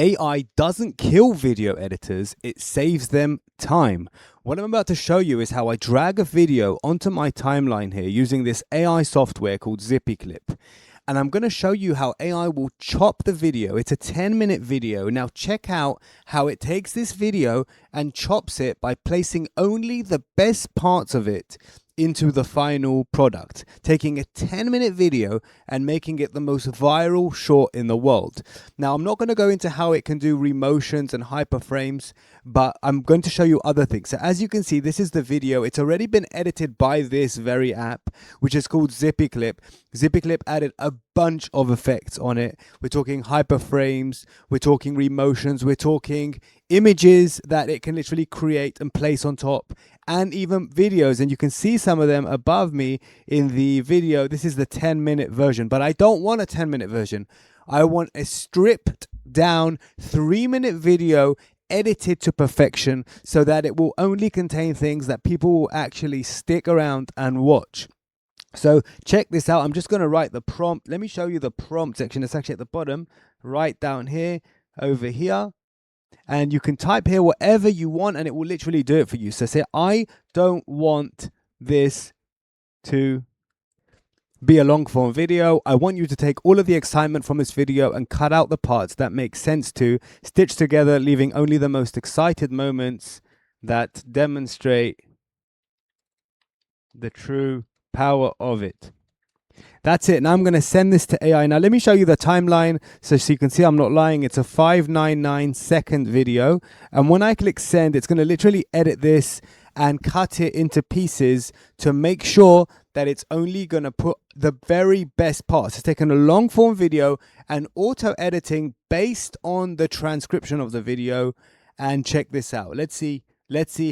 AI doesn't kill video editors, it saves them time. What I'm about to show you is how I drag a video onto my timeline here using this AI software called Zippy Clip. And I'm going to show you how AI will chop the video. It's a 10-minute video. Now check out how it takes this video and chops it by placing only the best parts of it into the final product, taking a 10-minute video and making it the most viral short in the world. Now, I'm not going to go into how it can do remotions and hyperframes, but I'm going to show you other things. So as you can see, this is the video. It's already been edited by this very app, which is called Zippy Clip. Zippy Clip added a bunch of effects on it. We're talking hyperframes, we're talking remotions, we're talking images that it can literally create and place on top, and even videos. And you can see some of them above me in the video. This is the 10-minute version, but I don't want a 10-minute version. I want a stripped down 3-minute video edited to perfection so that it will only contain things that people will actually stick around and watch. So check this out. I'm just going to write the prompt. Let me show you the prompt section. It's actually at the bottom, right down here, over here. And you can type here whatever you want and it will literally do it for you. So say, I don't want this to be a long form video. I want you to take all of the excitement from this video and cut out the parts that make sense to stitch together, leaving only the most excited moments that demonstrate the true power of it. That's it. Now I'm going to send this to AI. Now let me show you the timeline so you can see I'm not lying. It's a 599-second video. And when I click send, it's going to literally edit this and cut it into pieces to make sure that it's only going to put the very best parts. It's taken a long form video and auto editing based on the transcription of the video. And check this out. Let's see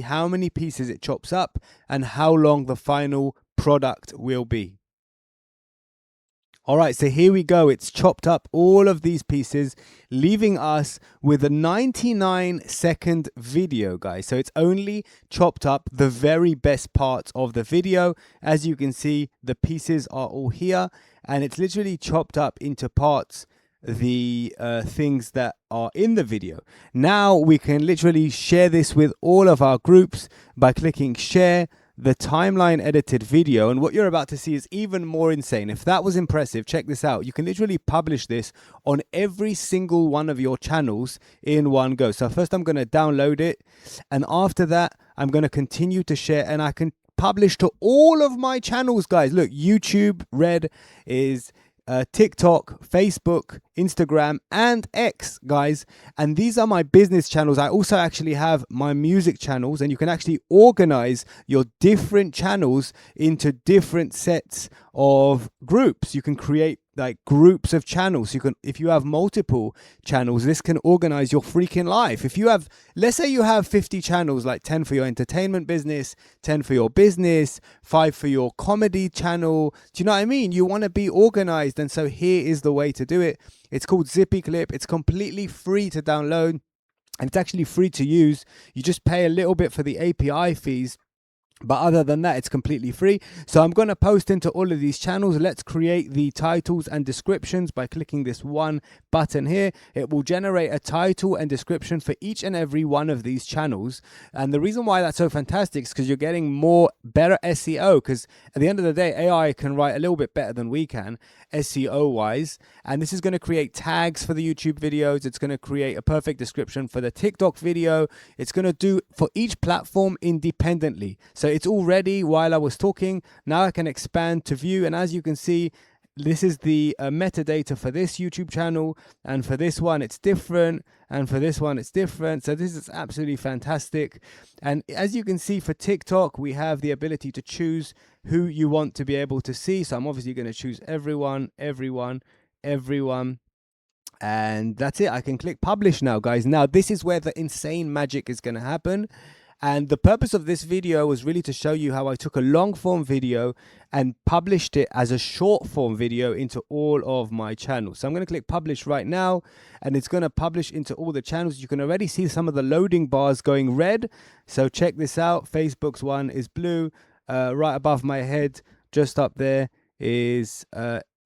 how many pieces it chops up and how long the final product will be. All right, so here we go. It's chopped up all of these pieces, leaving us with a 99-second video, guys. So it's only chopped up the very best parts of the video. As you can see, the pieces are all here, and it's literally chopped up into parts the things that are in the video. Now we can literally share this with all of our groups by clicking share the timeline edited video, and what you're about to see is even more insane. If that was impressive, check this out. You can literally publish this on every single one of your channels in one go. So first I'm going to download it, and after that I'm going to continue to share, and I can publish to all of my channels, guys. Look, YouTube red is TikTok, Facebook, Instagram, and X, guys. And these are my business channels. I also actually have my music channels, and you can actually organize your different channels into different sets of groups. You can create like groups of channels. You can, if you have multiple channels, this can organize your freaking life. If you have, let's say you have 50 channels, like 10 for your entertainment business, 10 for your business, 5 for your comedy channel. Do you know what I mean? You want to be organized. And so here is the way to do it. It's called Zippy Clip. It's completely free to download, and it's actually free to use. You just pay a little bit for the API fees, but other than that, it's completely free. So I'm going to post into all of these channels. Let's create the titles and descriptions by clicking this one button here. It will generate a title and description for each and every one of these channels. And the reason why that's so fantastic is because you're getting better SEO, because at the end of the day, AI can write a little bit better than we can SEO wise. And this is going to create tags for the YouTube videos. It's going to create a perfect description for the TikTok video. It's going to do for each platform independently. So it's all ready while I was talking. Now I can expand to view, and as you can see, this is the metadata for this YouTube channel, and for this one it's different, and for this one it's different. So this is absolutely fantastic. And as you can see, for TikTok we have the ability to choose who you want to be able to see. So I'm obviously going to choose everyone, and that's it. I can click publish now, guys. Now this is where the insane magic is going to happen. And the purpose of this video was really to show you how I took a long form video and published it as a short form video into all of my channels. So I'm going to click publish right now, and it's going to publish into all the channels. You can already see some of the loading bars going red. So check this out. Facebook's one is blue. Right above my head, just up there, is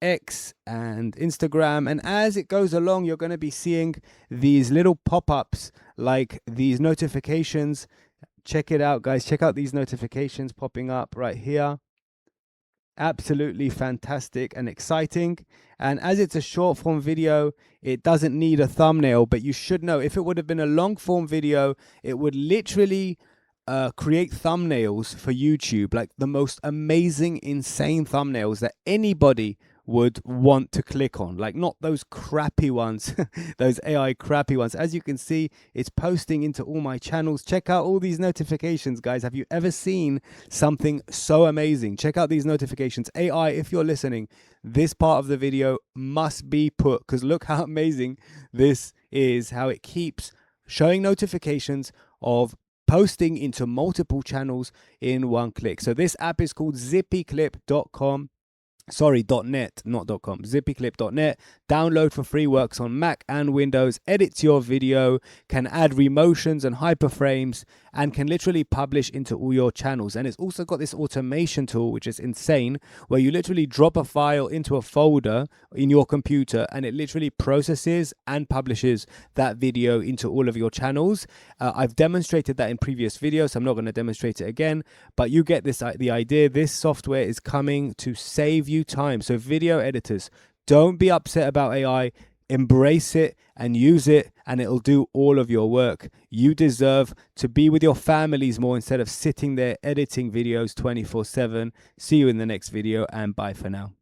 X and Instagram. And as it goes along, you're going to be seeing these little pop-ups, like these notifications. Check it out, guys. Check out these notifications popping up right here. Absolutely fantastic and exciting. And as it's a short form video, it doesn't need a thumbnail, but you should know, if it would have been a long form video, it would literally create thumbnails for YouTube, like the most amazing, insane thumbnails that anybody would want to click on, like not those crappy ones, those AI crappy ones. As you can see, it's posting into all my channels. Check out all these notifications, guys. Have you ever seen something so amazing? Check out these notifications. AI, if you're listening, this part of the video must be put, because look how amazing this is, how it keeps showing notifications of posting into multiple channels in one click. So this app is called zippyclip.com. Sorry, .net, not .com. Zippyclip.net. Download for free, works on Mac and Windows, edits your video, can add remotions and hyperframes, and can literally publish into all your channels. And it's also got this automation tool, which is insane, where you literally drop a file into a folder in your computer, and it literally processes and publishes that video into all of your channels. I've demonstrated that in previous videos, so I'm not going to demonstrate it again, but you get the idea. This software is coming to save you time. So video editors, don't be upset about AI. Embrace it and use it, and it'll do all of your work. You deserve to be with your families more instead of sitting there editing videos 24/7. See you in the next video, and bye for now.